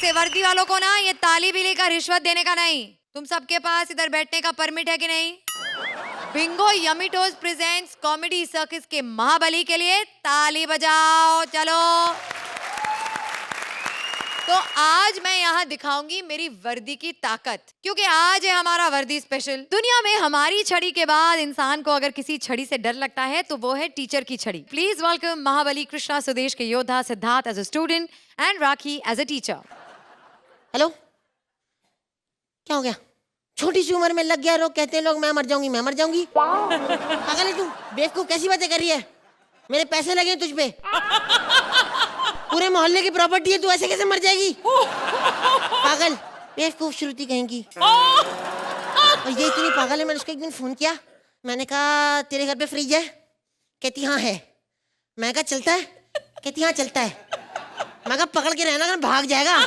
से वर्दी वालों को ना ये ताली भी लेकर रिश्वत देने का नहीं। तुम सबके पास इधर बैठने का परमिट है कि नहीं? Bingo yummy toes presents comedy circus के महाबली के लिए ताली बजाओ। चलो, तो आज मैं यहाँ दिखाऊंगी मेरी वर्दी की ताकत, क्योंकि आज है हमारा वर्दी स्पेशल। दुनिया में हमारी छड़ी के बाद इंसान को अगर किसी छड़ी से डर लगता है तो वो है टीचर की छड़ी। प्लीज वेलकम महाबली कृष्णा सुदेश के योद्धा Siddharth as a student and Rakhi as a teacher. Hello, क्या हो गया? छोटी सी उम्र में लग गया रोग, कहते हैं लोग मैं मर जाऊंगी, मैं मर जाऊंगी। पागल है तू, बेवकूफ, कैसी बातें कर रही है? मेरे पैसे लगे हैं तुझ पे, पूरे मोहल्ले की प्रॉपर्टी है, तू ऐसे कैसे मर जाएगी? पागल, बेवकूफ, श्रुति कहेंगी। और ये इतनी पागल है, मैंने उसको एक दिन फोन किया, मैंने कहा तेरे घर पे फ्रिज है? कहती हाँ है। मैं कहा चलता है? कहती हाँ चलता है। मैं कहा पकड़ के रहना, अगर भाग जाएगा।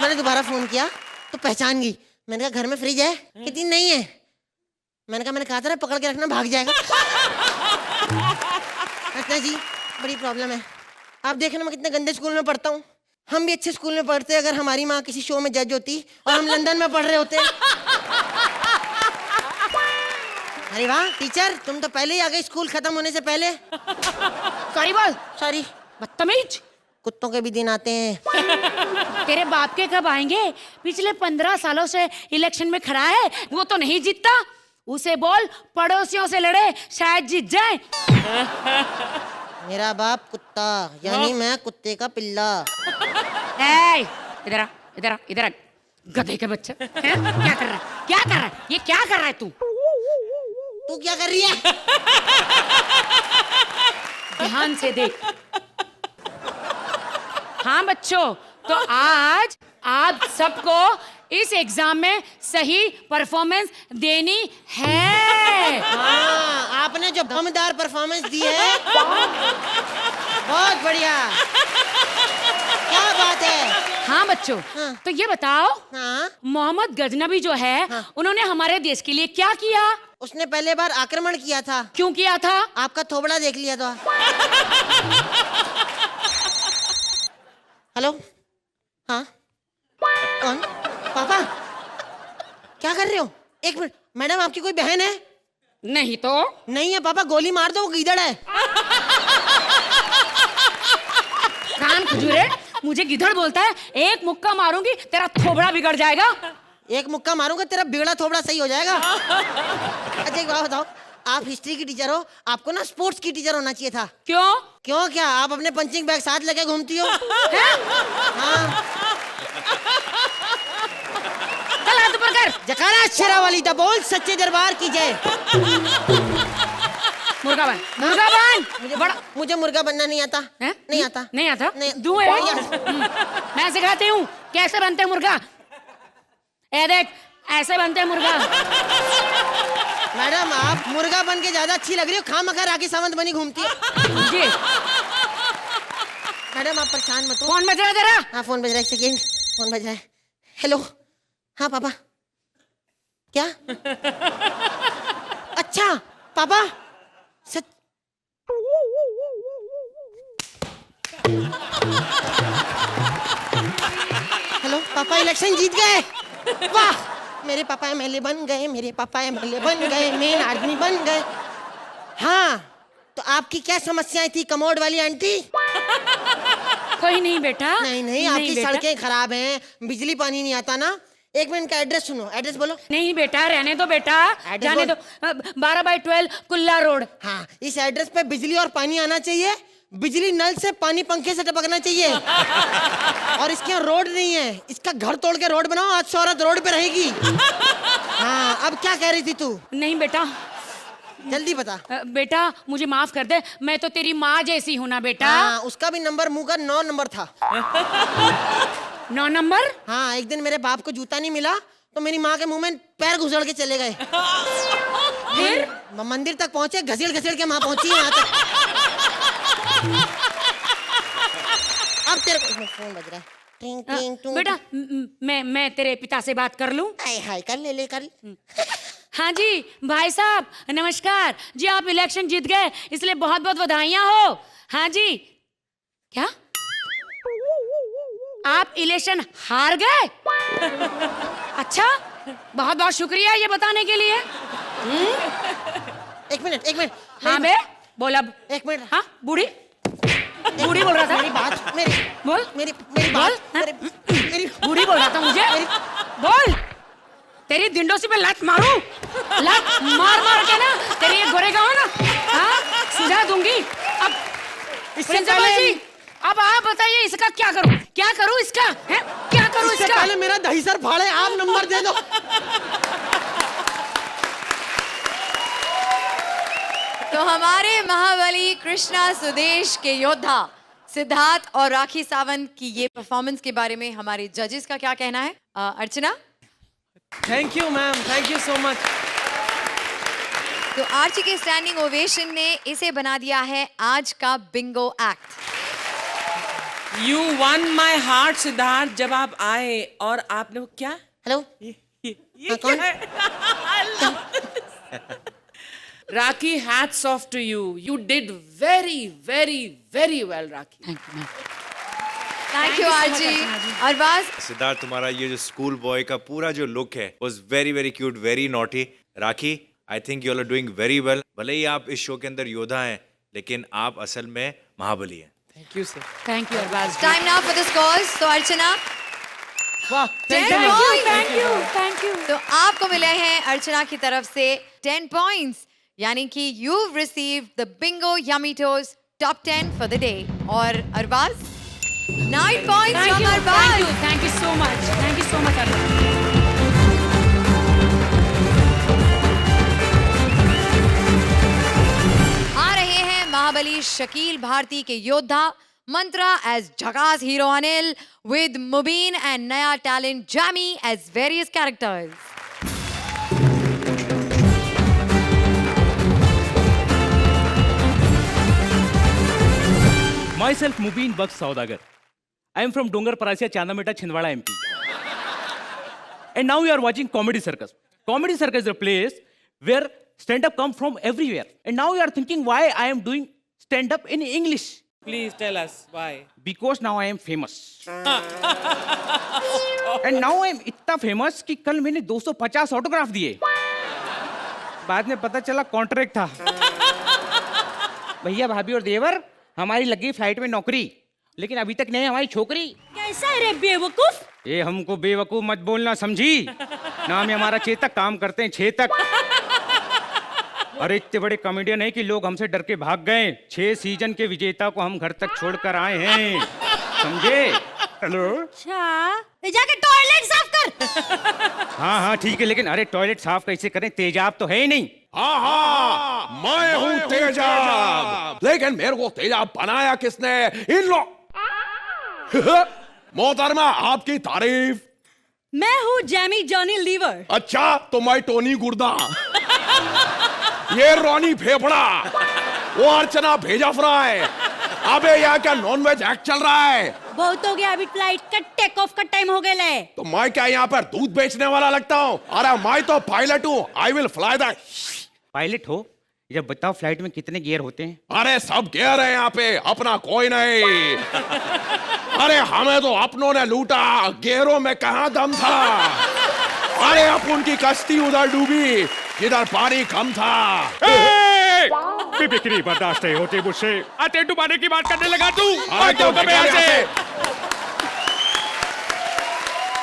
मैंने दोबारा फोन किया तो पहचान गई, मैंने कहा घर में फ्रिज है? कहती नहीं है। मैंने कहा था ना पकड़ के रखना, भाग जाएगा। रचना जी, बड़ी प्रॉब्लम है। आप देख रहे मैं कितने गंदे स्कूल में पढ़ता हूँ। हम भी अच्छे स्कूल में पढ़ते अगर हमारी माँ किसी शो में जज होती और हम लंदन में पढ़ रहे होते। अरे वाह टीचर, तुम तो पहले ही आ गए स्कूल खत्म होने से पहले। सॉरी बोल। सॉरी। बदतमीज। कुत्तों के भी दिन आते हैं। तेरे बाप के कब आएंगे? पिछले 15 सालों से इलेक्शन में खड़ा है, वो तो नहीं जीतता। उसे बोल पड़ोसियों से लड़े, शायद जीत जाए। मेरा बाप कुत्ता, यानी मैं कुत्ते का पिल्ला। इधर आ, इधर आ, इधर आ, गधे के बच्चे। क्या कर रहा है? क्या कर रहा है? ये क्या कर रहा है तू? तू क्या कर रही है? ध्यान से देख। हाँ बच्चों, तो आज आप सबको इस एग्जाम में सही परफॉर्मेंस देनी है। हाँ, आपने जो दमदार परफॉर्मेंस दी है, बहुत बढ़िया, क्या बात है। हाँ बच्चों, हाँ। तो ये बताओ, हाँ? मोहम्मद गजनबी जो है, हाँ। उन्होंने हमारे देश के लिए क्या किया? उसने पहले बार आक्रमण किया था। क्यों किया था? आपका थोबड़ा देख लिया था। हेलो, हाँ कौन? पापा, क्या कर रहे हो? एक मिनट, मैडम आपकी कोई बहन है? नहीं तो। नहीं है पापा, गोली मार दो, वो गीदड़ है। कान खजूरे, मुझे गिधड़ बोलता है? एक मुक्का मारूंगी तेरा थोबड़ा बिगड़ जाएगा। एक मुक्का मारूंगा तेरा बिगड़ा थोबड़ा सही हो जाएगा। अच्छा एक बात बताओ, आप हिस्ट्री की टीचर हो, आपको ना स्पोर्ट्स की टीचर होना चाहिए था। क्यों? क्यों क्या, आप अपने पंचिंग बैग साथ लेके घूमती हो? हाँ। चल हाथ ऊपर कर। जकारा शेरावाली दा बोल, सच्चे दरबार की जय। मुर्गा बन, मुर्गा बन। मुझे मुर्गा बनना नहीं आता। है? नहीं आता। नहीं आता? नहीं। दूं मैं सिखाती हूँ कैसे बनते हैं मुर्गा। ए देख, ऐसे बनते हैं मुर्गा। मैडम आप मुर्गा बन के ज्यादा अच्छी लग रही हो, खामखा राखी सावंत बनी घूमती है। जी। मैडम आप परेशान मत हो। फोन बज रहा है तेरा? हाँ फोन बज रहा है, एक सेकेंड, फोन बज रहा है। हेलो, हाँ पापा। क्या? अच्छा पापा, सच? हेलो पापा, इलेक्शन जीत गए। वाह, मेरे पापा एमएलए बन गए, मेरे पापा एमएलए बन गए, मेन आदमी बन गए। हाँ, तो आपकी क्या समस्याएं थी कमोड वाली आंटी? कोई नहीं बेटा। नहीं, आपकी सड़कें खराब हैं, बिजली पानी नहीं आता ना। एक मिनट का एड्रेस सुनो, एड्रेस बोलो। नहीं बेटा, रहने दो बेटा, जाने दो। 12/12 कुल्ला रोड। हाँ, इस एड्रेस पे बिजली और पानी आना चाहिए, बिजली नल से, पानी पंखे से टपकना चाहिए। और इसके यहाँ रोड नहीं है, इसका घर तोड़ के रोड बनाओ, आज से औरत रोड पे रहेगी। हाँ, अब क्या कह रही थी तू? नहीं बेटा, जल्दी बता। बेटा मुझे माफ कर दे, मैं तो तेरी माँ जैसी हूँ ना बेटा। हाँ, उसका भी नंबर मुंह का 9 नंबर था। 9 नंबर? हाँ, एक दिन मेरे बाप को जूता नहीं मिला तो मेरी माँ के मुंह में पैर घुसड़ के चले गए। फिर मंदिर तक पहुंचे, घसीट घसीट के माँ पहुंची यहाँ तक। अब तेरे को फोन बज रहा है। टिंग टिंग टूं। बेटा मैं तेरे पिता से बात कर लूं? हाय हाय, कर ले कर। हाँ जी भाई साहब, नमस्कार जी। आप इलेक्शन जीत गए, इसलिए बहुत बहुत बधाइयाँ हो। हाँ जी। क्या? आप इलेक्शन हार गए? अच्छा, बहुत बहुत शुक्रिया ये बताने के लिए। एक मिनट हाँ बे, बोल अब। एक मिनट हाँ, बूढ़ी बूढ़ी बोल रहा था। मेरी बात मेरी बोल मेरी मेरी बात हाँ? मेरी बूढ़ी बोल रहा था मुझे। बोल, तेरी दिंडोसी पे लात मारू, लात मार मार के ना तेरी ये गोरेगांव ना, हाँ, सुझा दूंगी। अब प्रिंसिपल जी, अब आप बताइए इसका क्या करूं इसका, है? क्या करूं इससे इसका? पहले मेरा दही सर फाड़े, आप नंबर दे दो। तो हमारे महाबली कृष्णा सुदेश के योद्धा सिद्धार्थ और राखी सावंत की ये परफॉर्मेंस के बारे में हमारे जजेस का क्या कहना है? Archana. Thank you ma'am, thank you so much. तो आर्ची के स्टैंडिंग ओवेशन ने इसे बना दिया है आज का Bingo act. You won my heart Siddharth, जब आप आए और आपने वो क्या हेलो, ये कौन? क्या है? राखी, hats off to you. You did very, very, very well, Rakhi. Thank you Archi. Arbaaz. Siddharth, तुम्हारा ये जो स्कूल बॉय का पूरा जो लुक है was very very cute, very naughty. Rakhi, I think you are doing very well. भले ही आप इस शो के अंदर योद्धा हैं, लेकिन आप असल में महाबली हैं। Thank you, sir. Thank you Arbaaz. Time now for the scores. तो अर्चना, वाह, 10 points। Thank you. तो आपको मिले हैं अर्चना की तरफ से 10 पॉइंट्स, यानी कि you receive the Bingo yummy toss top 10 for the day. और Arbaaz 9 points from Arbaaz. Thank you so much Arbaaz. आ रहे हैं महाबली शकील भारती के योद्धा मंत्रा एज झकास hero Anil, with Mubeen and नया talent Jamie as various characters. Myself Mubin Baksh Saudagar. I am from Dongar Parasia, Chandameta, Chhindwara, MP. And now you are watching Comedy Circus. Comedy Circus is a place where stand-up comes from everywhere. And now you are thinking why I am doing stand-up in English. Please tell us why. Because now I am famous. And now I am इतना famous कि कल मैंने 250 autograph दिए। बाद में पता चला contract था। भैया भाभी और देवर, हमारी लगी फ्लाइट में नौकरी, लेकिन अभी तक नहीं हमारी छोकरी। कैसा है रे बेवकूफ? ये हमको बेवकूफ मत बोलना, समझी? नाम है हमारा चेतक, काम करते हैं छेतक। अरे इतने बड़े कॉमेडियन है कि लोग हमसे डर के भाग गए। 6 सीजन के विजेता को हम घर तक छोड़कर आए हैं, समझे? हेलो, अच्छा, जाके टॉयलेट साफ कर। हाँ ठीक है, लेकिन अरे टॉयलेट साफ कैसे करें? तेजाब तो है ही नहीं। हाँ, मैं हूँ तेजाब, लेकिन मेरे को तेजाब बनाया किसने? इन लोग। मोहतरमा, आपकी तारीफ। मैं हूँ जैमी जॉनी लीवर। अच्छा, तो मैं टोनी गुर्दा, ये रोनी फेफड़ा, वो अर्चना भेजा फ्राई। अबे यहाँ क्या नॉनवेज एक्ट चल रहा है? बहुत हो गया, अभी फ्लाइट का टेक ऑफ का टाइम हो गया है। तो मैं क्या यहाँ पर दूध बेचने वाला लगता हूँ? अरे मैं तो पायलट हूँ, I will fly the. Pilot हो? जब बताओ फ्लाइट में कितने गियर होते हैं? अरे सब गियर है यहाँ पे, अपना कोई नहीं। अरे हमें तो अपनों ने लूटा, गियरों में कहाँ दम था। अरे अब उनकी कश्ती उधर डूबी जिधर पानी कम था। बिक्री बर्दाश्त नहीं होती मुझसे, आते डुबाने की बात करने लगा तू।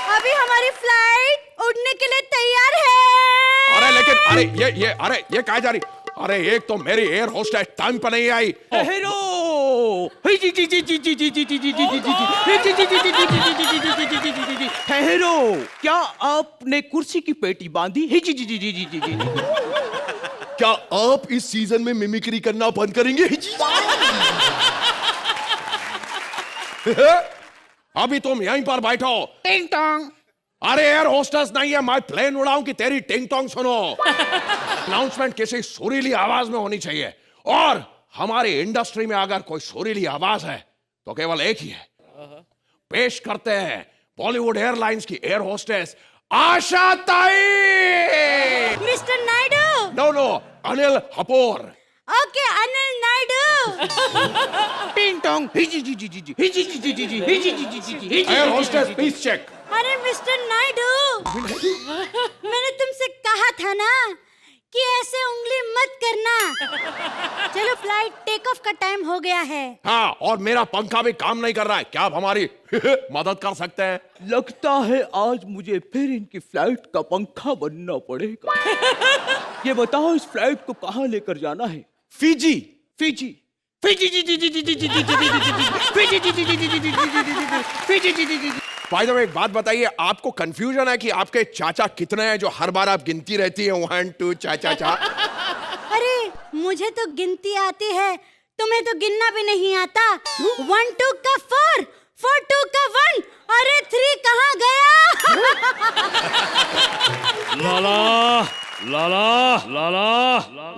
अभी हमारी फ्लाइट उड़ने के लिए तैयार है। अरे लेकिन अरे ये कहा जा रही? अरे एक तो मेरी एयर होस्टेस टाइम पर नहीं आई। ठहरो, क्या आपने कुर्सी की पेटी बांधी? क्या आप इस सीजन में मिमिक्री करना बंद करेंगे? अभी तुम यहीं पर बैठो। टिंग टोंग। अरे एयर होस्टेस नहीं है, मैं प्लेन उड़ाऊं कि तेरी टिंग टोंग सुनो। अनाउंसमेंट किसी सुरीली आवाज में होनी चाहिए, और हमारी इंडस्ट्री में अगर कोई सुरीली आवाज है तो केवल एक ही है। पेश करते हैं बॉलीवुड एयरलाइंस की एयर होस्टेस आशा ताई। मिस्टर नायडू। नो, अनिल हपोर। ओके अनिल नायडू। टिंग टोंग ही जी जी जी जी जी ही जी जी जी जी जी ही जी जी जी जी जी एयर होस्टेस प्लीज चेक। अरे मिस्टर नायडू, मैंने तुमसे कहा था ना कि ऐसे उंगली मत करना। चलो फ्लाइट टेक ऑफ का टाइम हो गया है। हाँ, और मेरा पंखा भी काम नहीं कर रहा है, क्या आप हमारी मदद कर सकते हैं? लगता है आज मुझे फिर इनकी फ्लाइट का पंखा बनना पड़ेगा। ये बताओ इस फ्लाइट को कहाँ लेकर जाना है? फीजी। फिजी फिजी जी जी जी जी जी जी जी जी फिजी जी जी जी जी जी जी फिजी जी जी जी। बाय द वे एक बात बताइए, आपको कंफ्यूजन है कि आपके चाचा कितने हैं जो हर बार आप गिनती रहती है 1 2 चा? अरे मुझे तो गिनती आती है, तुम्हें तो गिनना भी नहीं आता। 1 2 का 4, 4 2 का 1, अरे 3 कहाँ गया? लाला लाला लाला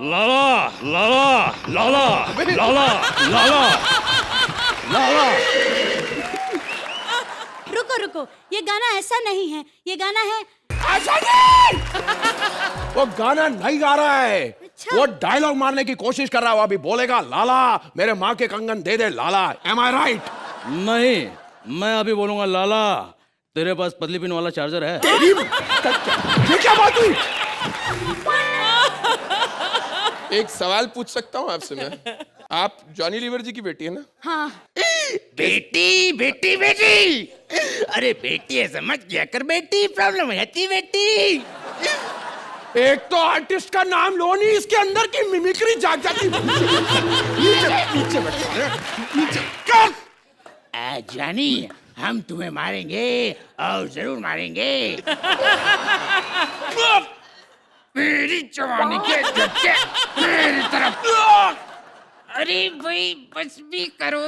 लाला लाला लाला लाला लाला लाला। रुको रुको, ये गाना ऐसा नहीं है, ये गाना है। वो गाना नहीं गा रहा है, अच्छा। वो डायलॉग मारने की कोशिश कर रहा है। वो अभी बोलेगा लाला मेरे माँ के कंगन दे दे लाला। एम आई राइट? नहीं, मैं अभी बोलूंगा लाला तेरे पास पतली पिन वाला चार्जर है? ये क्या बात हुई? एक सवाल पूछ सकता हूँ आपसे मैं? आप जॉनी लीवर जी की बेटी है ना? हाँ। बेटी बेटी बेटी, अरे बेटी है समझ क्या कर बेटी, प्रॉब्लम है बेटी। एक तो आर्टिस्ट का नाम लो नहीं, इसके अंदर की मिमिक्री जाग जाती। नीचे बैठो। जानी हम तुम्हें मारेंगे और जरूर मारेंगे। मेरी जवानी के झटके मेरी तरफ। अरे भाई बस भी करो।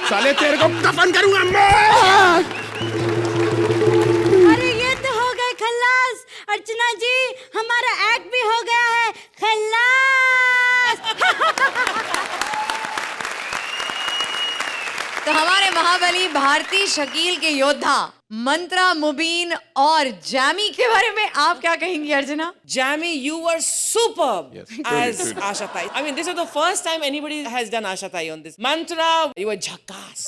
साले तेरे को दफन करूंगा मैं। अरे ये तो हो गए खल्लास। अर्चना जी, हमारा एक्ट भी हो गया है खल्लास। तो हमारे महाबली भारतीय शकील के योद्धा मंत्रा, मुबीन और जैमी के बारे में आप क्या कहेंगी अर्चना? Jamie, you were superb as Asha Tai. I mean, this is the first time anybody has done Asha Tai on this. Mantra, you were झकास.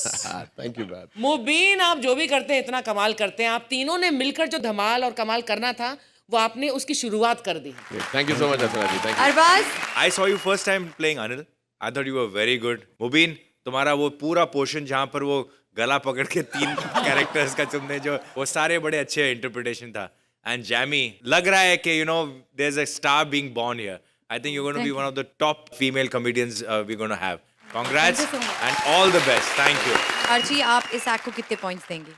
Thank you ma'am. मुबीन, आप जो भी करते हैं इतना कमाल करते हैं। आप तीनों ने मिलकर जो धमाल और कमाल करना था वो आपने उसकी शुरुआत कर दी। Thank you so much Archana ji, thank you. Arbaaz, I saw you first time playing Anil. I thought you were very good. Mubin, तुम्हारा वो पूरा पोर्शन जहाँ पर वो गला पकड़ के 3 कैरेक्टर्स का तुमने जो वो सारे बड़े अच्छे इंटरप्रिटेशन था. एंड जैमी, लग रहा है कि there is a star being born here. I think you're going to be one of the top female comedians we're going to have. Congrats and all the best. Thank you. Archi, आप इस act को कितने points देंगे?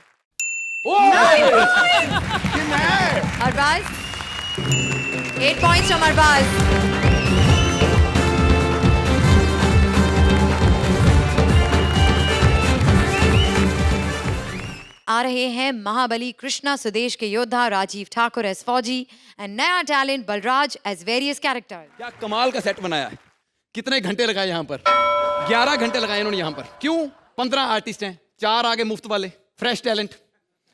Arbaaz, 8 points from Arbaaz. आ रहे हैं महाबली कृष्णा सुदेश के योद्धा राजीव ठाकुर एज फौजी एंड नया talent Balraj as various characters. क्या कमाल का सेट बनाया है. कितने घंटे लगाए यहाँ पर? 11 घंटे लगाए इन्होंने यहाँ पर. क्यों? 15 आर्टिस्ट हैं, 4 आगे मुफ्त वाले फ्रेश टैलेंट,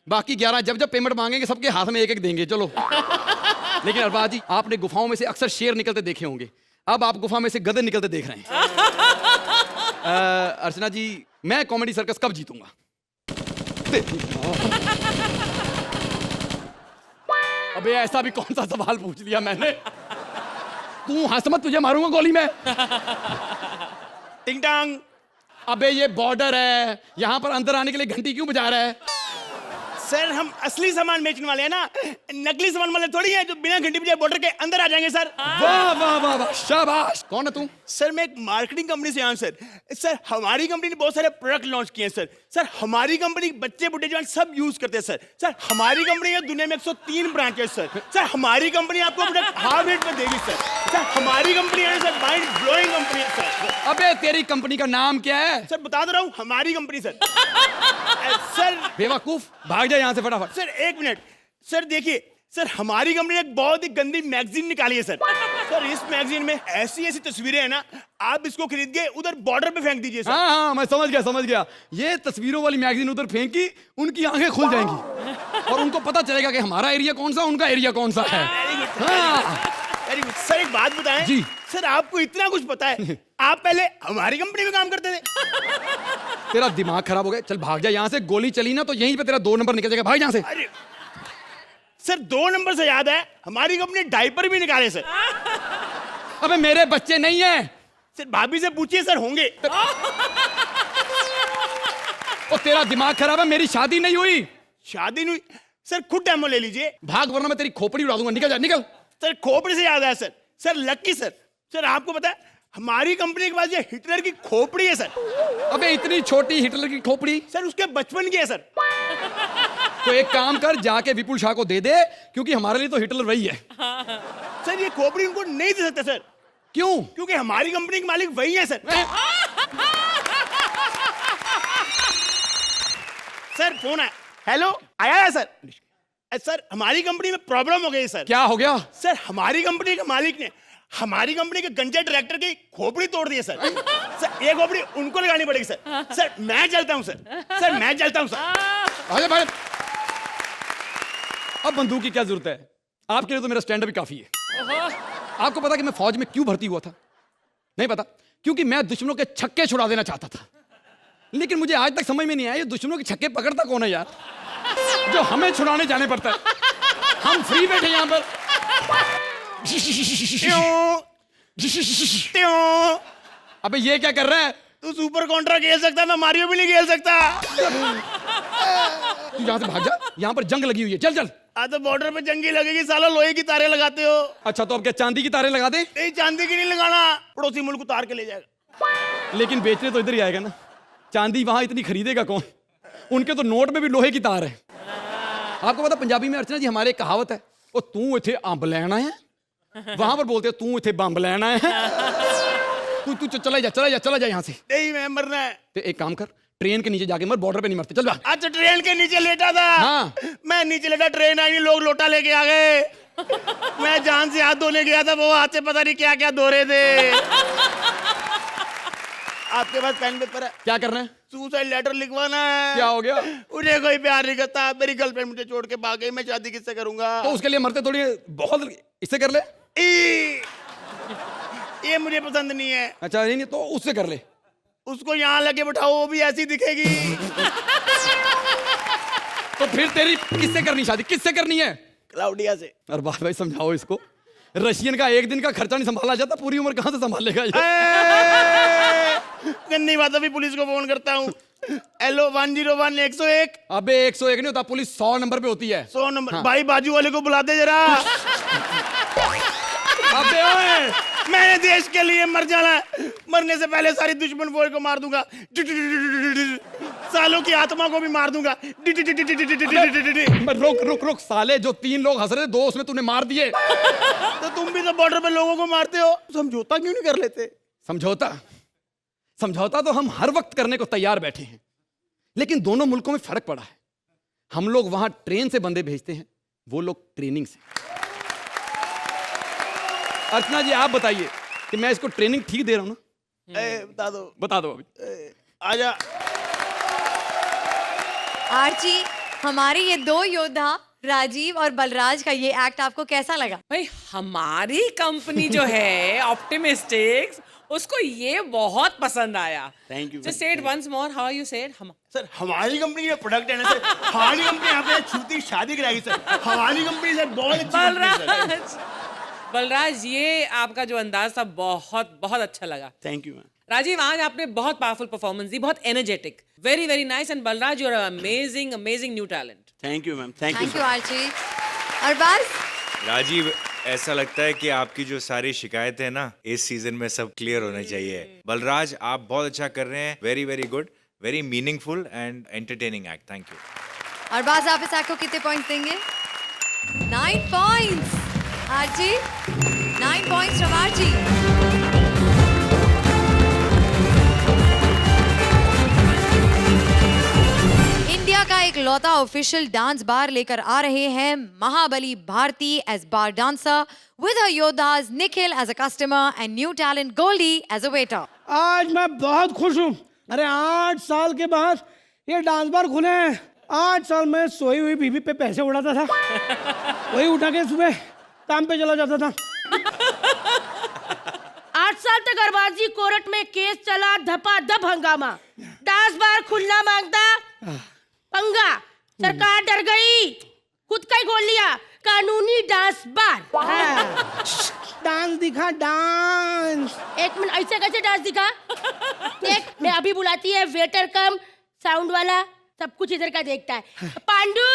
बाकी 11 जब जब पेमेंट मांगेंगे सबके हाथ में एक एक देंगे. चलो. लेकिन अरबाज जी, आपने गुफाओं में से अक्सर शेर निकलते देखे होंगे, अब आप गुफा में से गधे निकलते देख रहे हैं. अर्चना जी, मैं कॉमेडी सर्कस कब जीतूंगा? अबे ऐसा भी कौन सा सवाल पूछ लिया मैंने? तू हंस मत, तुझे मारूंगा गोली में. टिंग टांग. अबे ये बॉर्डर है, यहाँ पर अंदर आने के लिए घंटी क्यों बजा रहा है? सर हम असली सामान बेचने वाले हैं ना, नकली सामान वाले थोड़ी है जो बिना घंटी बजाए बॉर्डर के अंदर आ जाएंगे सर. वाह वाह वाह वाह, शाबाश. कौन है तू? सर मैं एक मार्केटिंग कंपनी से आया सर. सर हमारी कंपनी ने बहुत सारे प्रोडक्ट लॉन्च किए हैं सर. सर हमारी कंपनी बच्चे बुढ़े जवान सब यूज करते हैं सर. सर हमारी कंपनी है दुनिया में 103 ब्रांच है सर. सर हमारी कंपनी आपको प्रोडक्ट हाफ रेट में देगी सर. सर हमारी कंपनी है सर, माइंड ब्लोइंग कंपनी है सर. अबे तेरी कंपनी का नाम क्या है? सर बता दे रहा हूँ, हमारी कंपनी सर. सर बेवकूफ, भाग जा यहाँ से फटाफट. सर एक मिनट सर, देखिए सर हमारी कंपनी ने एक बहुत ही गंदी मैगजीन निकाली है सर. सर इस मैगजीन में ऐसी ऐसी तस्वीरें हैं ना, आप इसको खरीद के उधर बॉर्डर पे फेंक दीजिए सर. हाँ हाँ, मैं समझ गया. ये तस्वीरों वाली मैगजीन उधर फेंकी, उनकी आंखें खुल जाएंगी और उनको पता चलेगा कि हमारा एरिया कौन सा, उनका एरिया कौन सा है. हाँ. Very good sir. एक बात बताएं जी। सर, आपको इतना कुछ पता है, आप पहले हमारी कंपनी में काम करते थे? तेरा दिमाग खराब हो गया, चल भाग जा यहाँ से। गोली चली ना तो यहीं पे तेरा 2 नंबर निकल जाएगा, भाग यहाँ से। अरे सर, 2 नंबर से याद है, हमारी कंपनी डायपर भी निकाले सर। अबे मेरे बच्चे नहीं है। सर भाभी से पूछिए सर, होंगे। और तेरा दिमाग खराब है, मेरी शादी नहीं हुई। शादी नहीं? सर खुद डेमो ले लीजिए। भाग वरना मैं तेरी खोपड़ी उड़ा दूंगा, निकल जा निकल। सर खोपड़ी से याद है सर, सर लक्की सर, सर आपको पता है हमारी कंपनी के पास ये हिटलर की खोपड़ी है सर। अबे इतनी छोटी हिटलर की खोपड़ी? सर उसके बचपन की है सर। तो एक काम कर, जाके विपुल शाह को दे दे, क्योंकि हमारे लिए तो हिटलर वही है। सर ये खोपड़ी उनको नहीं दे सकते सर। क्यों? क्योंकि हमारी कंपनी के मालिक वही है सर। सर फोन है। हेलो, आया है सर। सर हमारी कंपनी में प्रॉब्लम हो गई सर। क्या हो गया? सर हमारी कंपनी के मालिक ने हमारी कंपनी के गंजे डायरेक्टर की खोपड़ी तोड़ दी है सर। सर ये खोपड़ी उनको लगानी पड़ेगी सर। सर मैं चलता हूं सर। सर मैं चलता हूं सर। आजा भाई, अब बंदूक की क्या जरूरत है? आपके लिए तो मेरा स्टैंड अप ही काफी है। आपको पता कि मैं फौज में क्यों भर्ती हुआ था? नहीं पता? क्योंकि मैं दुश्मनों के छक्के छुड़ा देना चाहता था। लेकिन मुझे आज तक समझ में नहीं आया ये दुश्मनों के छक्के पकड़ता कौन है यार, जो हमें छुड़ाने जाने पड़ता है। हम फ्री बैठे यहां पर। अबे ये क्या कर रहा है? तू सुपर कॉन्ट्रा खेल सकता, मैं मारियो भी नहीं खेल सकता। तू यहां से भाग जा, यहां पर जंग लगी हुई है, चल चल। आज तो बॉर्डर पे जंगी लगेगी, साला लोहे की तारें लगाते हो। अच्छा तो अब क्या चांदी की तारें लगा दे? नहीं चांदी की नहीं लगाना, पड़ोसी मुल्क उतार के ले जाएगा। लेकिन बेचने तो इधर ही आएगा ना, चांदी वहां इतनी खरीदेगा कौन? उनके तो नोट में भी लोहे की तार है। आपको पता पंजाबी में अर्चना जी हमारे एक कहावत है, वो तू इथे अंब लेना है, वहां पर बोलते तू इथे बंब लेना है। तू तू चला जा यहाँ से। नहीं मैं मरना है। तो एक काम कर, ट्रेन के नीचे जाके मर, बॉर्डर पे नहीं मरते, चल जा। अच्छा ट्रेन के नीचे लेटा था। हाँ। मैं नीचे लेटा, ट्रेन आई, लोग लोटा लेके आ गए। मैं जान से हाथ धोने गया था, वो हाथ से पता नहीं क्या क्या धो रहे थे। आपके पास पेन पेपर है? क्या करना है? सुसाइड लेटर लिखवाना है। क्या हो गया? उन्हें कोई प्यार नहीं करता, मेरी गर्लफ्रेंड मुझे छोड़ के भाग गई, मैं शादी किससे करूंगा? तो उसके लिए मरते थोड़ी, बहुत इससे कर ले। ये मुझे पसंद नहीं है। अच्छा नहीं तो उससे कर ले। उसको यहाँ लगे बैठाओ, वो भी ऐसी दिखेगी। तो फिर तेरी किससे करनी शादी, किससे करनी है? क्लाउडिया से। अरे बात भाई समझाओ इसको, रशियन का एक दिन का खर्चा नहीं संभाला जाता, पूरी उम्र कहां से संभालेगा ये? गंदी बात, अभी पुलिस को फोन करता हूँ। हेलो 101 101। अबे 101 नहीं होता, पुलिस 100 नंबर पे होती है। 100 नंबर। हाँ। भाई बाजू वाले को बुला दे जरा। अबे ओए, मैंने देश के लिए मर जाना है, मरने से पहले सारी दुश्मन फौज को मार दूंगा, सालों की आत्मा को भी मार दूंगा। रुक रुक रुक साले, जो 3 लोग हंस रहे थे, 2 उसमें तूने मार दिए। तो तुम भी तो बॉर्डर पे लोगों को मारते हो, समझौता क्यों नहीं कर लेते? समझौता समझौता तो हम हर वक्त करने को तैयार बैठे हैं, लेकिन दोनों मुल्कों में फर्क पड़ा है। हम लोग वहां ट्रेन से बंदे भेजते हैं, वो लोग ट्रेनिंग से। अर्चना जी आप बताइए कि मैं इसको ट्रेनिंग ठीक दे रहा हूं ना? बता दो अभी। आजा। आर्ची, हमारे ये 2 योद्धा राजीव और बलराज का ये एक्ट आपको कैसा लगा? भाई हमारी कंपनी जो है ऑप्टिमिस्टिक्स, उसको ये बहुत पसंद आया। Thank you. Just say it once more. How you said? Sir हमारी कंपनी का प्रोडक्ट है ना सर, हमारी कंपनी यहाँ पे छूती शादी कराएगी सर। हमारी कंपनी सर बहुत अच्छी कंपनी है सर। बलराज, बलराज ये आपका जो अंदाज था बहुत बहुत अच्छा लगा। Thank you ma'am. राजीव आज आपने बहुत पावरफुल परफॉर्मेंस दी, बहुत energetic, very very nice. And Balraj you are amazing amazing new talent. Thank you ma'am. Thank thank you Archi. और बस राजीव, ऐसा लगता है कि आपकी जो सारी शिकायतें ना इस सीजन में सब क्लियर होने चाहिए। बलराज आप बहुत अच्छा कर रहे हैं, very very good, very meaningful and entertaining act. Thank you. और बस आप इस एक्ट को कितने पॉइंट्स देंगे? 9 points. Archi 9 points from Archi. India का एक लौता ऑफिशियल डांस बार लेकर आ रहे हैं महाबली Bharti as bar dancer, with her योद्धास Nikhil as a customer and new talent Goldie as a waiter. आज मैं बहुत खुश हूँ। अरे 8 साल के बाद ये डांस बार खुले हैं। 8 साल में सोई हुई बीवी पे पैसे उड़ाता था, वही उठा के सुबह काम पे चला जाता था। दगाबाजी कोर्ट में केस चला, धपाधप हंगामा, डांस बार खुलना मांगता, पंगा, सरकार डर गई, खुद का ही खोल लिया कानूनी डांस बार। हाँ। डांस दिखा, डांस। एक मिनट, ऐसे कैसे डांस दिखा? देख, मैं अभी बुलाती है वेटर कम साउंड वाला, सब कुछ इधर का देखता है। पांडू,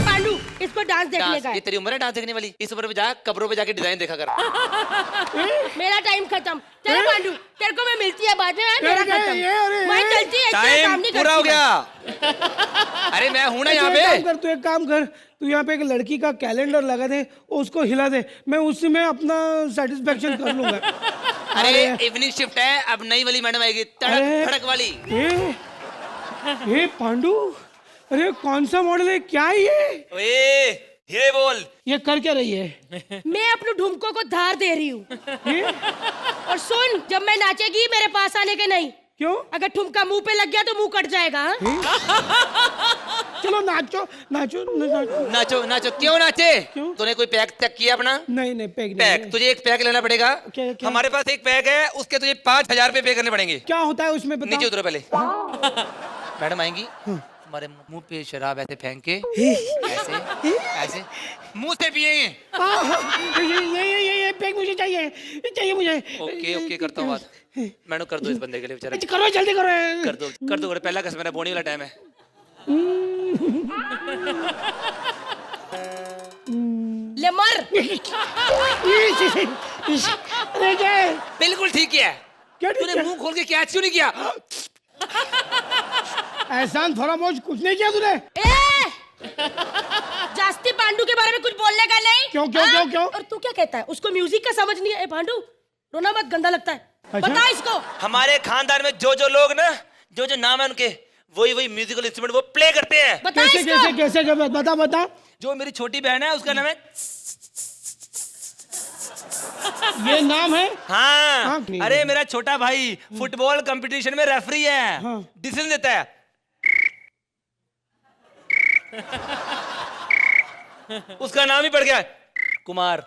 पांडू, इसको डांस देखने का है। ये तेरी उम्र है डांस देखने वाली? इस उम्र पे जा कब्रों पे जाके डिजाइन देखा कर। मेरा टाइम खत्म। चलो पांडू, तेरे को मैं मिलती है बाद में। मेरा खत्म, मैं चलती है, टाइम पूरा हो गया। अरे मैं हूं ना यहाँ पे। तू एक काम कर, तू यहाँ पे एक लड़की का कैलेंडर लगा दे, उसको हिला दे, मैं उसी में अपना सेटिस्फेक्शन कर लूंगा। अरे इवनिंग शिफ्ट है, अब नई वाली मैडम आएगी, तड़क फड़क वाली। ये पांडू, अरे कौन सा मॉडल है, क्या है ये? ओए, ये बोल, ये कर क्या रही है? मैं अपने ढुमकों को धार दे रही हूँ। और सुन, जब मैं नाचेगी मेरे पास आने के नहीं। क्यों? अगर ठुमका मुंह पे लग गया तो मुंह कट जाएगा। चलो नाचो, नाचो, नाचो, नाचो, नाचो। क्यों नाचे? क्यों? तूने कोई पैक तक किया अपना? नहीं पैक नहीं। पैक, तुझे एक पैक लेना पड़ेगा। क्या? हमारे पास एक पैक है, उसके तुझे 5,000 रुपए पे करने पड़ेंगे। क्या होता है उसमें, बताओ। नीचे उतरो पहले। मैडम आएंगी, तुम्हारे मुंह पे शराब ऐसे फेंक के ऐसे ऐसे मुंह से पिएंगे। ये पैक मुझे चाहिए, चाहिए मुझे। ओके करता हूँ बात। मैडम कर दो इस बंदे के लिए बेचारा। करो, जल्दी करो। कर दो पहला कस्टमर है, बोनी वाला टाइम है। ले मर। बिल्कुल ठीक है। तूने मुंह खोल के क्या क्यों नहीं किया? एहसान थोड़ा बहुत कुछ नहीं किया तूने? जास्ती पांडू के बारे में कुछ बोलने का नहीं। क्यों? और तू क्या कहता है? उसको म्यूजिक का समझ नहीं है। ए पांडू, रोना मत, गंदा लगता है। अच्छा? बता इसको। हमारे खानदान में जो लोग ना, जो नाम है उनके, वही म्यूजिकल इंस्ट्रूमेंट वो प्ले करते हैं। बता इसको। कैसे बता। जो मेरी छोटी बहन है उसका नाम है। ये नाम है? हाँ। अरे मेरा छोटा भाई फुटबॉल कंपटीशन में रेफरी है, डिसीजन देता है। उसका नाम ही पड़ गया कुमार।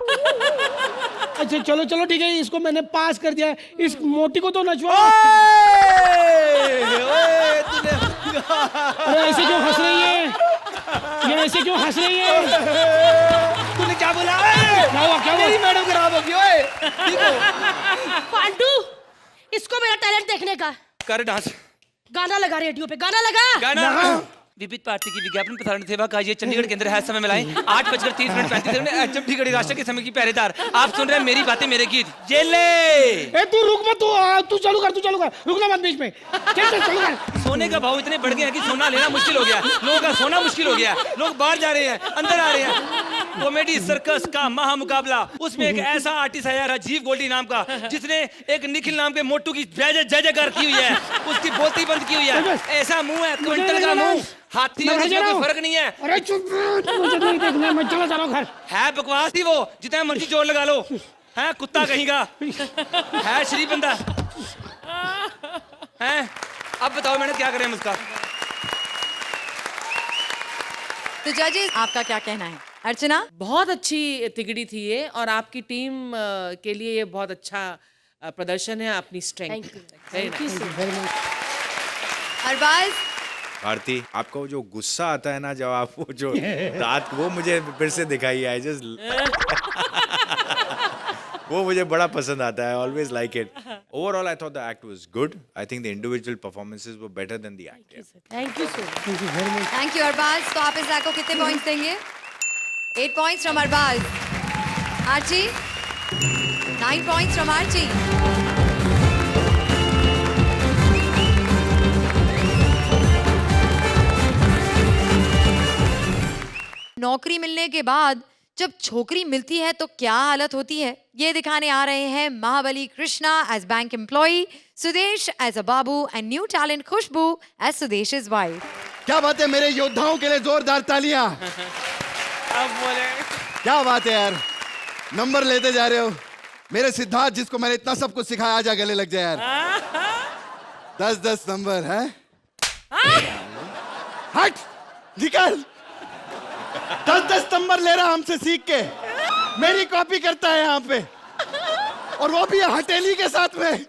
अच्छा चलो ठीक है, इसको मैंने पास कर दिया। इस मोटी को तो नचवा। अरे ऐसे क्यों हंस रही है? ये ऐसे क्यों हंस रही है? तूने क्या बोला? क्या तेरी मैडम खराब होगी। ओए पांडू, इसको मेरा टैलेंट देखने का। कर डांस। गाना लगा रेडियो पे, गाना लगा। गाना। विविध भारती की विज्ञापन प्रसारण सेवा का ये चंडीगढ़ केंद्र है। समय मिलाएं 8:30 HMT घड़ी राष्ट्र के समय की पहरेदार। आप सुन रहे हैं मेरी बातें मेरे गीत। ये ले। ए तू रुक मत, तू चालू कर, रुकना मत बीच में। चल चालू कर। सोने का भाव इतने बढ़ गए हैं कि सोना लेना मुश्किल हो गया। लोगों का सोना मुश्किल हो गया। लोग बाहर जा रहे हैं, अंदर आ रहे हैं। कॉमेडी सर्कस का महामुकाबला, उसमें एक ऐसा आर्टिस्ट है राजीव गोल्डी नाम का, जिसने एक निखिल नाम के मोटू की जय जयकार की हुई है। उसकी बोलती बंद की हुई है। ऐसा मुंह है, क्विंटल का मुंह, हाथी और उसमें कोई फर्क नहीं है। अरे चुप, मुझे नहीं देखना, मैं चला जा रहा हूं घर। है बकवास ही वो, जितना मर्जी जोर लगा लो। है कुत्ता कहीं का, है श्री बंदा है। अब बताओ मैंने क्या करें उसका। तो जजेस, आपका क्या कहना है? अर्चना, बहुत अच्छी तिगड़ी थी ये, और आपकी टीम के लिए ये बहुत अच्छा प्रदर्शन है। अपनी strength. Thank you so much. Arbaaz, Bharti, आपका वो जो गुस्सा आता है ना, जब आप वो जो रात, वो मुझे फिर से दिखाई है। वो मुझे बड़ा पसंद आता है। Always like it. Overall I thought the act was good. I think the individual performances were better than the act. Thank you so much. Thank you Arbaaz. तो आप इस एक्ट को कितने पॉइंट्स देंगे? 8 points from Arbaaz. Archi, 9 points from Archi. नौकरी मिलने के बाद जब छोकरी मिलती है तो क्या हालत होती है, ये दिखाने आ रहे हैं महाबली Krishna as bank employee, Sudesh as a बाबू and new talent Khushboo as सुदेश's वाइफ। क्या बात है मेरे योद्धाओं के लिए, जोरदार तालियां। अब बोले क्या बात है यार, नंबर लेते जा रहे हो। मेरे सिद्धार्थ, जिसको मैंने इतना सब कुछ सिखाया, आजा गले लग जाए यार। 10-10 नंबर है। हट, निकल। 10-10 नंबर ले रहा हमसे सीख के। मेरी कॉपी करता है यहाँ पे, और वो भी हथेली के साथ में।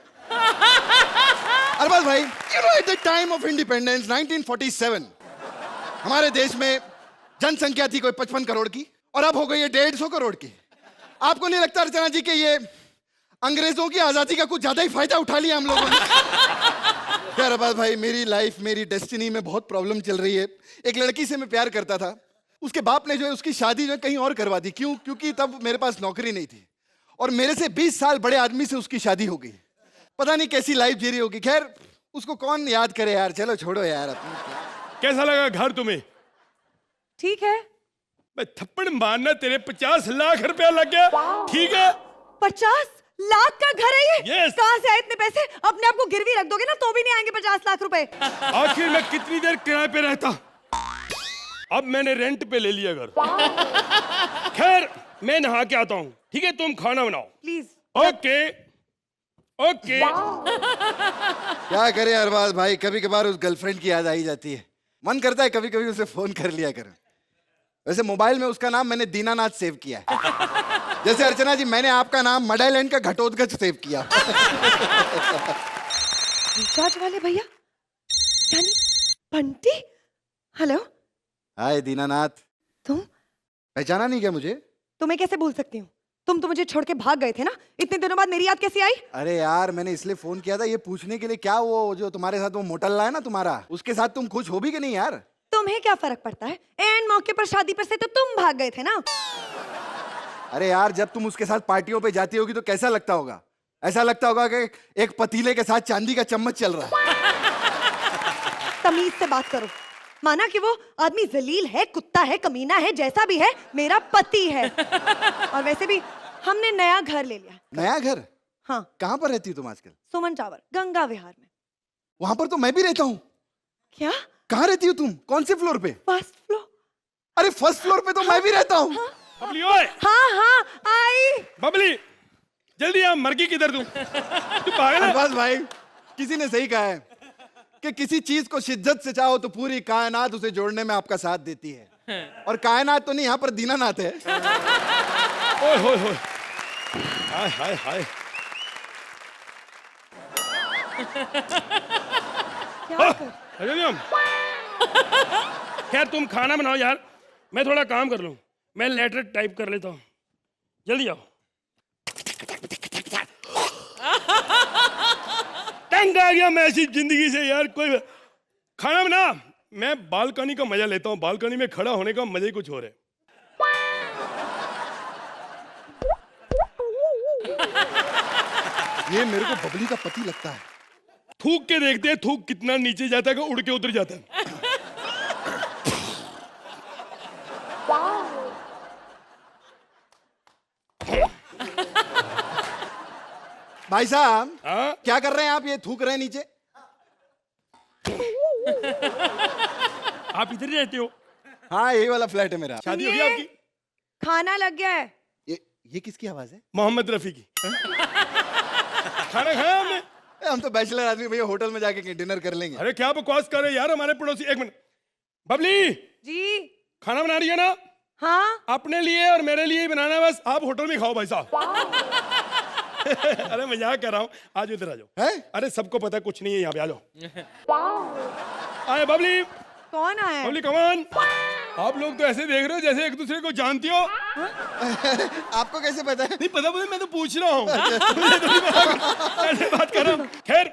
अरबाज भाई, you know at the time of independence 1947 हमारे देश में जनसंख्या थी कोई 55 करोड़ की, और अब हो गई है 150 करोड़ की। आपको नहीं लगता अर्चना जी कि ये अंग्रेजों की आजादी का कुछ ज्यादा ही फायदा उठा लिया हम लोगों ने? यार अरबाज भाई, मेरी लाइफ, मेरी डेस्टिनी में बहुत प्रॉब्लम चल रही है। एक लड़की से मैं प्यार करता था, उसके बाप ने जो है उसकी शादी जो है कहीं और करवा दी। क्यों? क्योंकि तब मेरे पास नौकरी नहीं थी, और मेरे से 20 साल बड़े आदमी से उसकी शादी हो गई। पता नहीं कैसी लाइफ जी रही होगी। खैर, उसको कौन याद करे यार, चलो छोड़ो यार अपनी। कैसा लगा घर तुम्हें? ठीक है। मैं थप्पड़ मारना, तेरे 50 लाख रुपया लग गया। ठीक है, 50 लाख का घर है ये? Yes. कहाँ से आए इतने पैसे? अपने आप को गिरवी रख दोगे ना तो भी नहीं आएंगे 50 लाख रुपए। आखिर मैं कितनी देर किराए पे रहता, अब मैंने रेंट पे ले लिया घर। खैर, मैं नहा के आता हूँ, ठीक है? तुम खाना बनाओ प्लीज। Okay okay. क्या करे अरबाज भाई, कभी कभार उस गर्लफ्रेंड की याद आई जाती है। मन करता है कभी कभी उसे फोन कर लिया करो। वैसे मोबाइल में उसका नाम मैंने दीनानाथ सेव किया है। जैसे अर्चना जी, मैंने आपका नाम मडाईलैंड का घटोत्कच सेव किया। रिचार्ज वाले भैया, यानी बंटी। हेलो। हाय दीनानाथ। तुम पहचाना नहीं क्या मुझे? तुम्हें कैसे भूल सकती हूँ? तुम तो मुझे छोड़ के भाग गए थे ना, इतने दिनों बाद मेरी याद कैसे आई? अरे यार, मैंने इसलिए फोन किया था ये पूछने के लिए, क्या वो जो तुम्हारे साथ वो मोटल्ला है ना तुम्हारा, उसके साथ तुम खुश हो भी कि नहीं यार? तुम्हें क्या फर्क पड़ता है? एंड मौके पर शादी पर से तो तुम भाग गए थे ना। अरे यार, जब तुम उसके साथ पार्टियों पे जाती होगी तो कैसा लगता होगा? ऐसा लगता होगा कि एक पतीले के साथ चांदी का चम्मच चल रहा है। तमीज से बात करो। माना कि वो आदमी जलील है, कुत्ता है, कमीना है, जैसा भी है, मेरा पति है। और वैसे भी हमने नया घर ले लिया। नया घर? हाँ। कहाँ पर रहती हो तुम आजकल? सुमन टावर, गंगा विहार में। वहां पर तो मैं भी रहता हूँ। क्या? कहाँ रहती हो तुम? कौन से फ्लोर पे? First floor. अरे फर्स्ट फ्लोर पे तो मैं भी रहता हूँ। बबली ओए। हाँ हाँ आई। बबली, जल्दी आ, मर गई किधर तू? तू पागल है? बस भाई, किसी ने सही कहा है कि किसी चीज को शिद्दत से चाहो तो पूरी कायनात उसे जोड़ने में आपका साथ देती है। और कायनात तो नहीं, यहाँ पर दीनानाथ है। ओए होए होए, हाय हाय हाय। खैर, तुम खाना बनाओ यार, मैं थोड़ा काम कर लूं। मैं लेटर टाइप कर लेता हूँ, जल्दी आओ। तंग आ गया मैं ऐसी जिंदगी से यार। कोई खाना बना, मैं बालकनी का मजा लेता हूँ। बालकनी में खड़ा होने का मजा ही कुछ और है। ये मेरे को बबली का पति लगता है। थूक के देखते हैं थूक कितना नीचे जाता है कि उड़ के उतर जाता है। भाई साहब, क्या कर रहे हैं आप? ये थूक रहे हैं नीचे। आप इधर ही रहते हो? हाँ, यही वाला फ्लैट है मेरा। शादी हो गई आपकी? खाना लग गया है। ये किसकी आवाज है? मोहम्मद रफी की। खाना खाया हमने? हम तो बैचलर आदमी भैया, होटल में जाके डिनर कर लेंगे। अरे क्या बकवास कर रहे यार, हमारे पड़ोसी। एक मिनट, बबली जी। खाना बना रही है ना? हाँ। अपने लिए और मेरे लिए ही बनाना है बस। आप होटल में खाओ भाई साहब। अरे मजाक कर रहा हूँ, आज इधर आ जाओ। अरे सबको पता है कुछ नहीं है यहाँ पे, आ जाओ। आए बबली। कौन आया? बबली कमान। आप लोग तो ऐसे देख रहे हो जैसे एक दूसरे को जानती हो। आपको कैसे पता है? नहीं पता, मैं तो पूछ रहा हूँ। ऐसे बात कर रहा हूँ। खैर,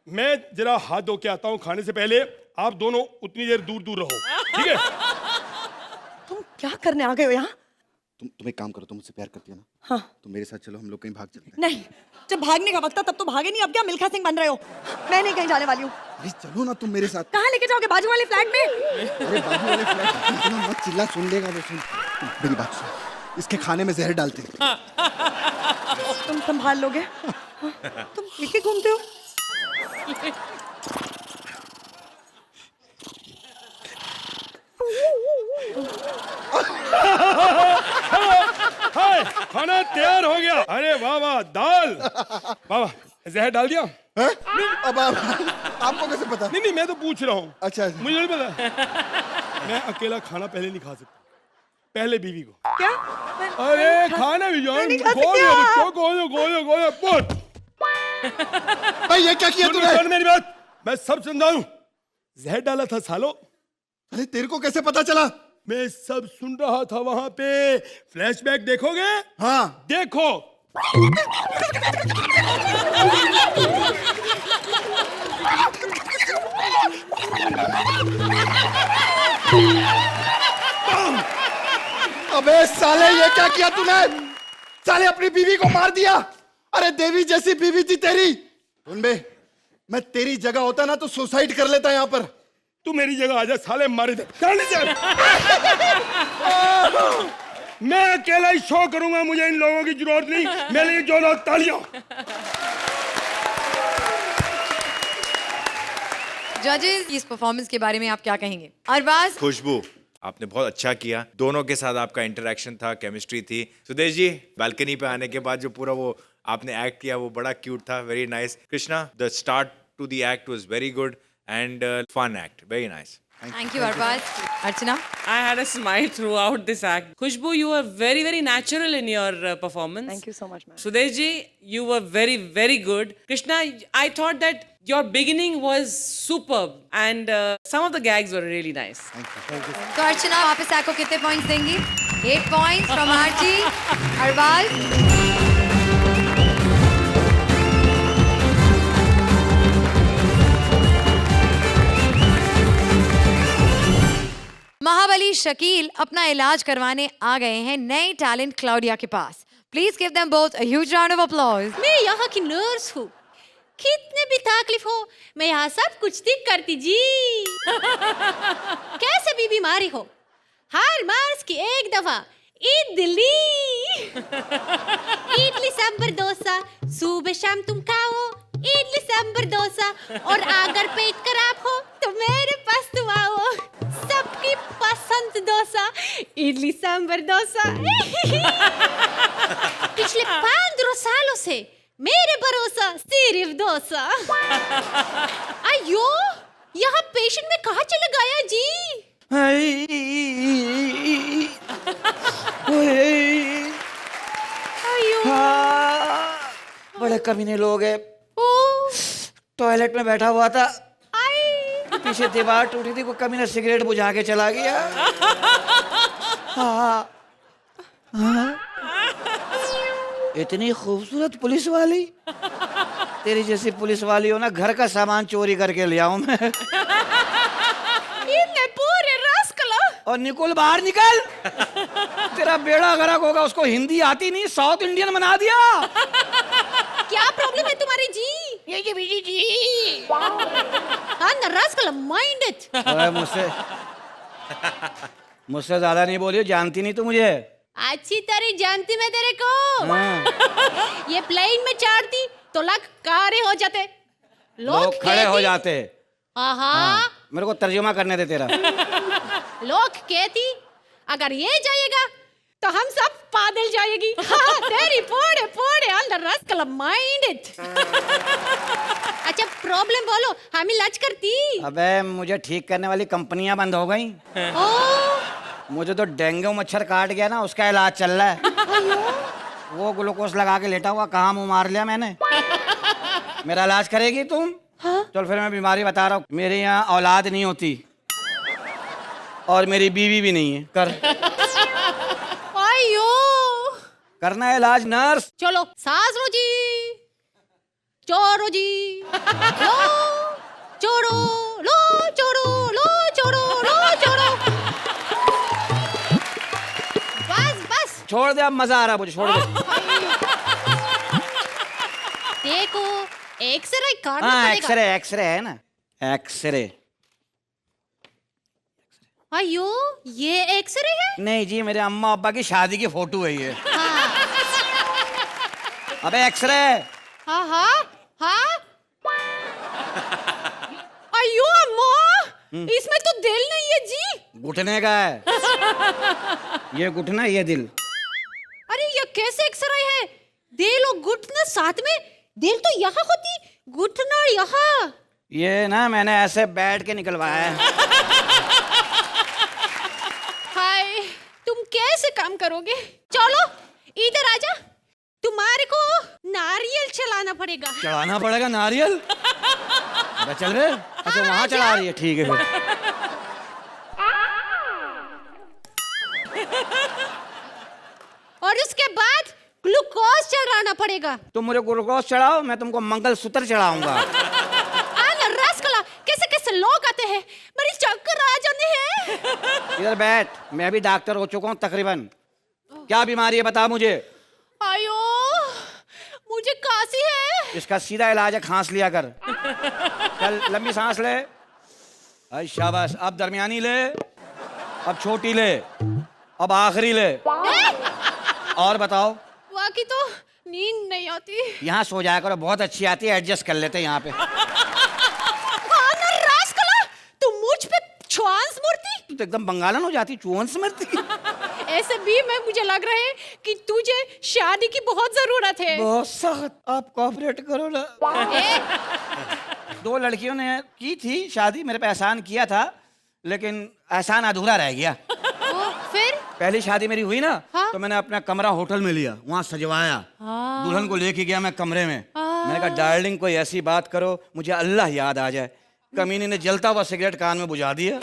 मैं जरा हाथ धो के आता हूँ खाने से पहले। आप दोनों उतनी देर दूर दूर रहो, ठीक है? तुम क्या करने आ गए हो यहाँ? तुम एक काम करो, तुम मुझसे प्यार करती हो ना? हाँ। तो मेरे साथ चलो, हम लोग कहीं भाग चलते हैं। नहीं, जब भागने का वक्त था तब तो भागे नहीं। अब क्या मिल्खा सिंह बन रहे हो? मैं नहीं कहीं जाने वाली हूँ। प्लीज चलो ना तुम मेरे साथ। कहाँ लेके जाओगे? बाजू वाले फ्लैट में? अरे बाजू वाले फ्लैट में इतना मत चिल्ला, सुन लेगा वो। सुन मेरी बात सुन, इसके खाने में जहर डालते हैं। तुम संभाल लोगे? तुम लेके घूमते हो? हाय, खाना तैयार हो गया। अरे वाह वाह, दाल। वाह वाह, जहर डाल दिया? अब आपको कैसे पता? नहीं, मैं तो पूछ रहा हूँ। अच्छा, मुझे नहीं पता। मैं अकेला खाना पहले नहीं खा सकता। पहले बीवी को। क्या? अरे खाना भी जान, खोलो बच्चों, खोलो, बोल। भाई ये क्या किया तूने? सुन मेरी बात, मैं सब समझाऊं। जहर डाला था सालो। अरे तेरे को कैसे पता चला? मैं सब सुन रहा था वहां पे। फ्लैशबैक देखोगे? हाँ देखो। अबे साले ये क्या किया तूने? साले अपनी बीवी को मार दिया। अरे देवी जैसी बीवी थी तेरी। सुन बे, मैं तेरी जगह होता ना तो सुसाइड कर लेता यहाँ पर। तू मेरी जगह आजा साले, मारे दे। मैं अकेला ही शो करूंगा, मुझे इन लोगों की जरूरत नहीं। मेरे लिए जोड़ो तालियां। जजेस, इस परफॉर्मेंस के बारे में आप क्या कहेंगे? अरबाज, खुशबू, आपने बहुत अच्छा किया। दोनों के साथ आपका इंटरेक्शन था, केमिस्ट्री थी। सुदेश जी, बालकनी पे आने के बाद जो पूरा वो आपने एक्ट किया वो बड़ा क्यूट था, very nice. Krishna, the start to the act was very good and fun act, very nice. Thank you, Arbaaz. Archana? I had a smile throughout this act. Khushbu, you were very, very natural in your performance. Thank you so much, ma'am. Sudesh ji, you were very, very good. Krishna, I thought that your beginning was superb and some of the gags were really nice. तो अर्चना वापस आको कितने points देंगी? 8 points from Archie. Arbaaz? महाबली शकील अपना इलाज करवाने आ गए हैं नए टैलेंट क्लाउडिया के पास। Please give them both a huge round of applause. मैं यहाँ की नर्स हूँ। कितने भी तकलीफ हो, मैं यहाँ सब कुछ ठीक करती जी। कैसे भी बीमारी हो, हर मार्च की एक दफा इडली इडली सांभर डोसा सुबह शाम तुम खाओ। इडली सांभर डोसा, और अगर पेट खराब हो तो मेरे पास तुम आओ। सबकी पसंद डोसा, इडली सांभर डोसा। पिछले 15 सालों से मेरे भरोसा सिर्फ डोसा। अयो, यहाँ पेशेंट में कहाँ चला गया जी? अयो, बड़े कमीने लोग हैं। टॉयलेट में बैठा हुआ था, पीछे दीवार टूटी थी, कोई कमीना सिगरेट बुझा के चला गया। इतनी खूबसूरत पुलिस वाली, तेरी जैसी पुलिस वाली हो ना, घर का सामान चोरी करके ले आऊं मैं। पूरे रास्कला। और निकोल, बाहर निकल। तेरा बेड़ा गर्क होगा, उसको हिंदी आती नहीं, साउथ इंडियन बना दिया। क्या प्रॉब्लम है तुम्हारी जी? ये बीजी जी। Rascal, mind it. मुझसे ज्यादा नहीं बोलियो, जानती नहीं तू मुझे। अच्छी तरह जानती मैं तेरे को। ये प्लेन में चढ़ती तो लाख कारे हो जाते, लोग खड़े हो जाते। हाँ, मेरे को तर्जुमा करने दे तेरा। लोग कहती अगर ये जाएगा तो हम सब पागल जाएगी। हाँ, तेरी पोड़े पोड़े अंदर रास्कल, माइंड इट। अच्छा, प्रॉब्लम बोलो, हम इलाज करती। अबे मुझे ठीक करने वाली कंपनियां बंद हो गई। मुझे तो डेंगू मच्छर काट गया ना, उसका इलाज चल रहा है। वो ग्लूकोज लगा के लेटा हुआ, कहाँ मुंह मार लिया मैंने। मेरा इलाज करेगी तुम? हाँ? चल फिर मैं बीमारी बता रहा हूँ। मेरे यहाँ औलाद नहीं होती और मेरी बीवी भी नहीं है। कर आयो, करना है इलाज नर्स। चलो, सांस लो जी, चोरो जी, लो चोरो, लो चोरो, लो चोरो, लो चोरो। बस छोड़ दे, अब मजा आ रहा है मुझे, छोड़ दे। देखो, एक्सरे काटना हाँ, पड़ेगा। एक्सरे है ना, एक्सरे। अयो, ये एक्सरे है? नहीं जी, मेरे अम्मा अब्बा की शादी की फोटो है ये। हाँ। अबे एक्सरे। हाँ हाँ हाँ। अयो अम्मा, इसमें तो दिल नहीं है जी। घुटने का है ये घुटना, ये दिल। अरे ये कैसे एक्सरे है? दिल और घुटना साथ में? दिल तो यहाँ होती, घुटना यहाँ। ये ना मैंने ऐसे बैठ के निकलवाया है। हाय, तुम कैसे काम करोगे? चलो इधर आजा, तुम्हारे को नारियल चलाना पड़ेगा। चढ़ाना पड़ेगा नारियल? अरे चल रहे? अच्छा वहां चढ़ा रही है, ठीक है फिर। और उसके बाद ग्लूकोज चढ़ाना पड़ेगा। तुम मुझे ग्लूकोज चढ़ाओ, मैं तुमको मंगलसूत्र चढ़ाऊंगा। रसगुल्ला, कैसे कैसे लोग आते हैं, मेरी चक्कर आ जाने हैं। इधर बैठ, मैं भी डॉक्टर हो चुका हूँ तकरीबन। क्या बीमारी है बता मुझे। आयो, मुझे खांसी है। इसका सीधा इलाज है, खांस लिया कर। चल लंबी सांस ले, आई शाबाश। अब दरमियानी ले, अब छोटी ले, अब आखिरी ले। और बताओ। वाकई तो नींद नहीं आती। यहाँ सो जाया करो, बहुत अच्छी आती है, एडजस्ट कर लेते हैं यहाँ पे। तुम मुझ पे छुआंस मूर्ति। तू तो एकदम बंगालन हो जाती, चुअंस मरती। ऐसे भी मैं मुझे लग रहा है कि तुझे शादी की बहुत जरूरत है। बहुत सख्त, आप कोऑपरेट करो ना। 2 लड़कियों ने की थी शादी, मेरे पे एहसान किया था, लेकिन एहसान अधूरा रह गया। फिर पहली शादी मेरी हुई ना, हाँ? तो मैंने अपना कमरा होटल में लिया, वहाँ सजवाया। दुल्हन को लेके गया मैं कमरे में। मैंने कहा डार्लिंग कोई ऐसी बात करो मुझे अल्लाह याद आ जाए। कमीने ने जलता हुआ सिगरेट कान में बुझा दिया।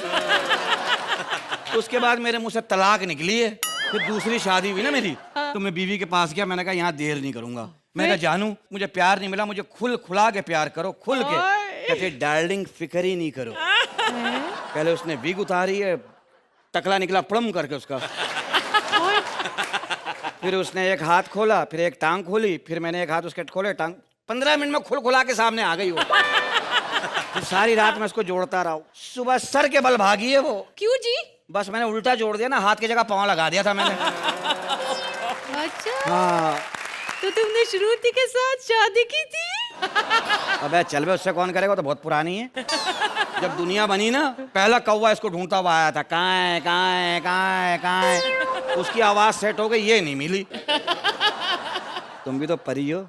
उसके बाद मेरे मुंह से तलाक निकली है। फिर दूसरी शादी हुई ना मेरी, तो मैं बीवी के पास गया, मैंने कहा यहाँ देर नहीं करूंगा। मैंने कहा जानू मुझे प्यार नहीं मिला, मुझे खुल खुला के प्यार करो, खुल के। कहते डार्लिंग फिक्र ही नहीं करो। पहले उसने विग उतारी है, टकला निकला प्लम करके उसका। फिर उसने एक हाथ खोला, फिर एक टांग खोली, फिर मैंने एक हाथ उसके खोले, टांग 15 मिनट में खुल खुला के सामने आ गई वो। फिर सारी रात मैं उसको जोड़ता रहा। सुबह सर के बल भागी है वो। क्यों जी? बस मैंने उल्टा जोड़ दिया ना, हाथ की जगह पाँव लगा दिया था मैंने। अच्छा हाँ। तो तुमने श्रुति के साथ शादी की थी? अबे चल बे, उससे कौन करेगा, वो तो बहुत पुरानी है। जब दुनिया बनी ना, पहला कौवा इसको ढूंढता हुआ आया था, काए काए काए काए। उसकी आवाज सेट हो गई, ये नहीं मिली। तुम भी तो परी हो।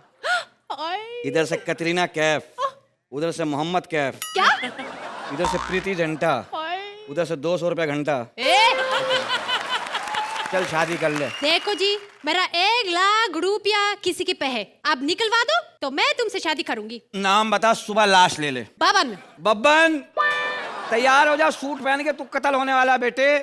इधर से कतरीना कैफ, उधर से मोहम्मद कैफ, क्या? इधर से प्रीति जिंटा, उधर से 200 रुपया घंटा। चल शादी कर ले। देखो जी, मेरा 1 लाख रुपया किसी के पे है, आप निकलवा दो तो मैं तुमसे शादी करूंगी। नाम बता, सुबह लाश ले ले। बबन। बब्बन तैयार हो जा, सूट पहन के, तू कत्ल होने वाला बेटे।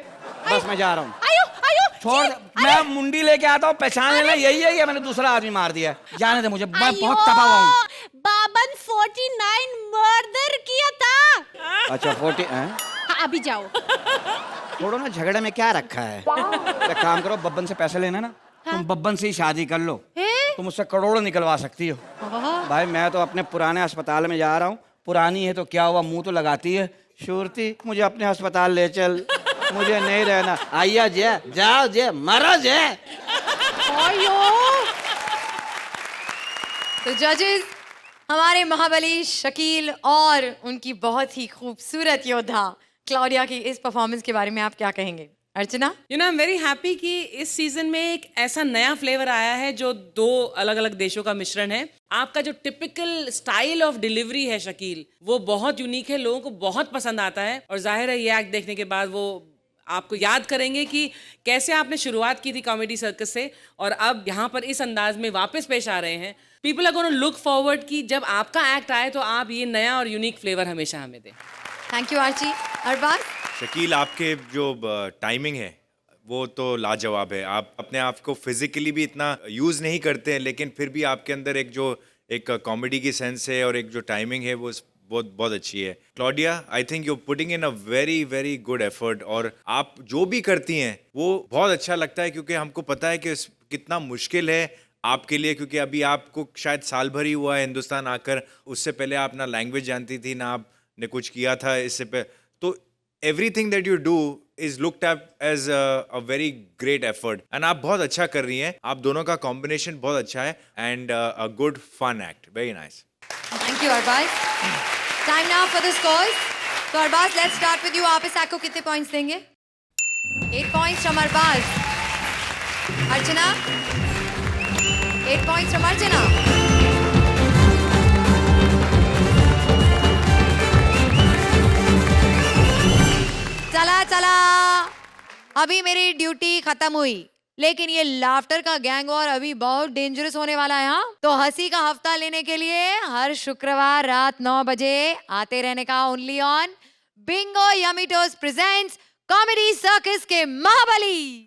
बस मैं जा रहा हूँ। आयो आयो छोड़, मैं मुंडी लेके आता हूँ, पहचान लेना यही है या मैंने दूसरा आदमी मार दिया। जाने दे मुझे, मैं बहुत तपा हुआ हूँ। बाबन 49 मर्डर किया था। अच्छा 40 हैं? हाँ, अभी जाओ। छोड़ो ना, झगड़े में क्या रखा है। एक काम करो, बब्बन से पैसे लेना ना, तुम बब्बन से ही शादी कर लो, तुम उससे करोड़ों निकलवा सकती हो। भाई मैं तो अपने पुराने अस्पताल में जा रहा हूँ। पुरानी है तो क्या हुआ, मुंह तो लगाती है। शूरती मुझे अपने अस्पताल ले चल, मुझे नहीं रहना। आइया जे, जाओ जे, मरो जे। तो जजेस, हमारे महाबली शकील और उनकी बहुत ही खूबसूरत योद्धा क्लॉडिया की इस परफॉर्मेंस के बारे में आप क्या कहेंगे? Archana? You know I am very happy कि इस सीजन में एक ऐसा नया फ्लेवर आया है जो 2 अलग अलग देशों का मिश्रण है। आपका जो टिपिकल स्टाइल ऑफ डिलीवरी है शकील, वो बहुत यूनिक है, लोगों को बहुत पसंद आता है। और जाहिर है ये एक्ट देखने के बाद वो आपको याद करेंगे कि कैसे आपने शुरुआत की थी कॉमेडी सर्कस से और अब यहाँ पर इस अंदाज में वापस पेश आ रहे हैं। People are gonna look forward कि जब आपका एक्ट आए तो आप ये नया और यूनिक फ्लेवर हमेशा हमें दें। Thank you Archi. अरबाज? शकील, आपके जो टाइमिंग है वो तो लाजवाब है। आप अपने आप को फिजिकली भी इतना यूज़ नहीं करते हैं, लेकिन फिर भी आपके अंदर एक कॉमेडी की सेंस है और एक जो टाइमिंग है वो बहुत बहुत अच्छी है। Claudia, I think you putting in a very very good effort और आप जो भी करती हैं वो बहुत अच्छा लगता है, क्योंकि हमको पता है कि कितना मुश्किल है आपके लिए, क्योंकि अभी आपको शायद साल भर ही हुआ है हिंदुस्तान आकर। उससे पहले आप ना लैंग्वेज जानती थी ना आपने कुछ किया था इससे पहले। तो everything that you do is looked at as a very great effort and आप बहुत अच्छा कर रही हैं। आप दोनों का combination बहुत अच्छा है and a good fun act. Very nice. Thank you Arbaaz. Time now for the scores. तो Arbaaz, let's start with you. आप इस act को कितने points देंगे? 8 points from Arbaaz. Archana? 8 points from अर्चना। चला चला, अभी मेरी ड्यूटी खत्म हुई। लेकिन ये लाफ्टर का गैंग वॉर अभी बहुत डेंजरस होने वाला है। हाँ, तो हंसी का हफ्ता लेने के लिए हर शुक्रवार रात 9 बजे आते रहने का only on Bingo yummy toast presents comedy circus के महाबली।